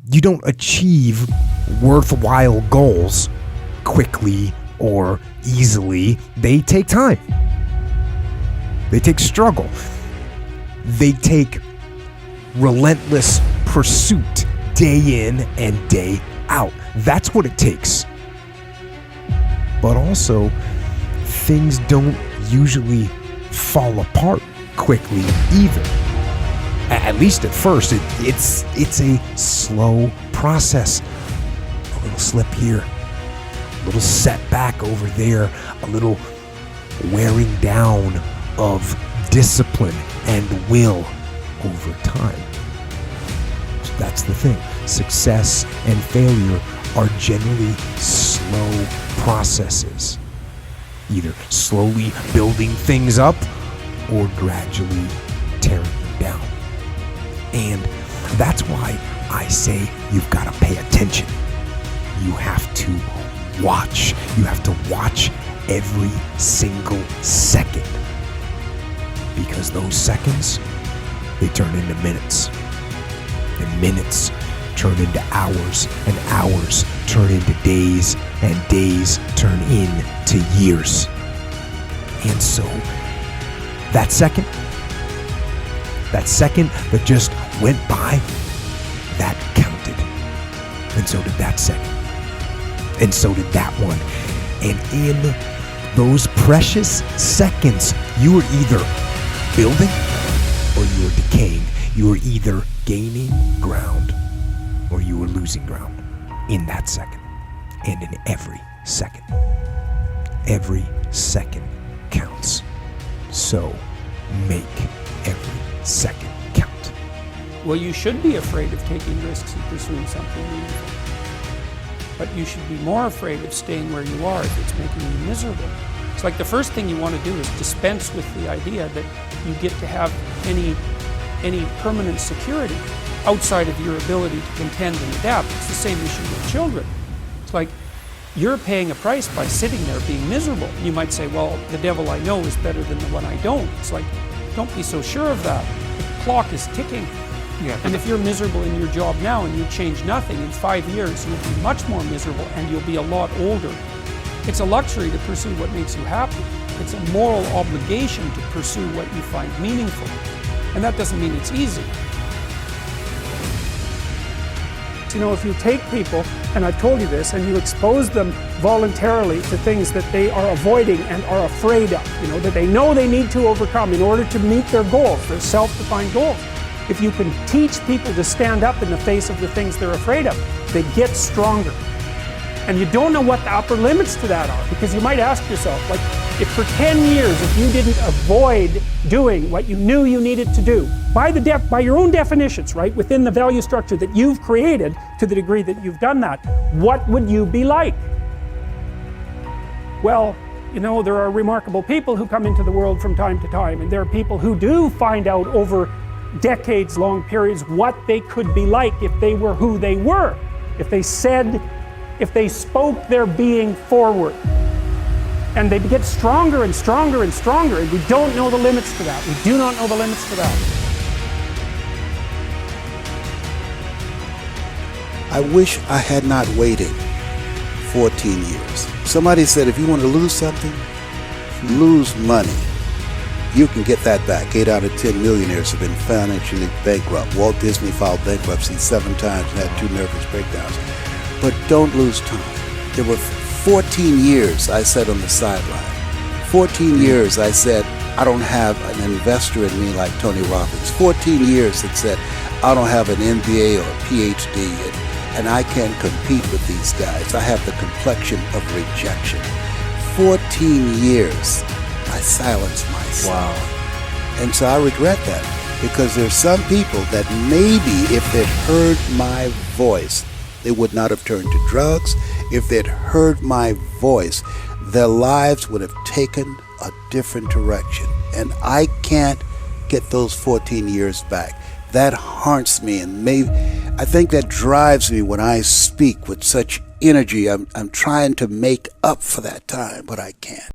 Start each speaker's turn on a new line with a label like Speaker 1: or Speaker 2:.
Speaker 1: You don't achieve worthwhile goals quickly or easily. They take time. They take struggle. They take relentless pursuit day in and day out. That's what it takes. But also, things don't usually fall apart quickly either. At least at first, it's a slow process. A little slip here, a little setback over there, a little wearing down of discipline and will over time. So that's the thing. Success and failure are generally slow processes. Either slowly building things up or gradually tearing them down. And that's why I say you've got to pay attention. You have to watch. You have to watch every single second. Because those seconds, they turn into minutes. And minutes turn into hours. And hours turn into days. And days turn into years. And so, that second that just went by, that counted. And so did that second. And so did that one. And in those precious seconds, you are either building or you are decaying. You are either gaining ground or you are losing ground in that second. And in every second. Every second counts. So make every second count.
Speaker 2: Well, you should be afraid of taking risks and pursuing something meaningful. But you should be more afraid of staying where you are if it's making you miserable. It's like the first thing you want to do is dispense with the idea that you get to have any permanent security outside of your ability to contend and adapt. It's the same issue with children. It's like you're paying a price by sitting there being miserable. You might say, well, the devil I know is better than the one I don't. It's like, don't be so sure of that. The clock is ticking. Yeah. And if you're miserable in your job now and you change nothing, in 5 years you'll be much more miserable and you'll be a lot older. It's a luxury to pursue what makes you happy. It's a moral obligation to pursue what you find meaningful. And that doesn't mean it's easy. You know, if you take people, and I've told you this, and you expose them voluntarily to things that they are avoiding and are afraid of, you know, that they know they need to overcome in order to meet their goals, their self-defined goals. If you can teach people to stand up in the face of the things they're afraid of, they get stronger. And you don't know what the upper limits to that are, because you might ask yourself, like, if for 10 years, if you didn't avoid doing what you knew you needed to do, by your own definitions, right, within the value structure that you've created, to the degree that you've done that, what would you be like? Well, you know, there are remarkable people who come into the world from time to time, and there are people who do find out over decades-long periods what they could be like if they were who they were, if they spoke their being forward. And they get stronger and stronger and stronger, and we don't know the limits to that. We do not know the limits to that.
Speaker 3: I wish I had not waited 14 years. Somebody said if you want to lose something, lose money. You can get that back. 8 out of 10 millionaires have been financially bankrupt. Walt Disney filed bankruptcy 7 times and had 2 nervous breakdowns. But don't lose time. There were 14 years I sat on the sideline. 14 years I said, I don't have an investor in me like Tony Robbins. 14 years that said, I don't have an MBA or a PhD, and I can't compete with these guys. I have the complexion of rejection. 14 years I silenced myself. Wow. And so I regret that, because there's some people that maybe if they'd heard my voice, they would not have turned to drugs. If they'd heard my voice, their lives would have taken a different direction. And I can't get those 14 years back. That haunts me, and I think that drives me when I speak with such energy. I'm trying to make up for that time, but I can't.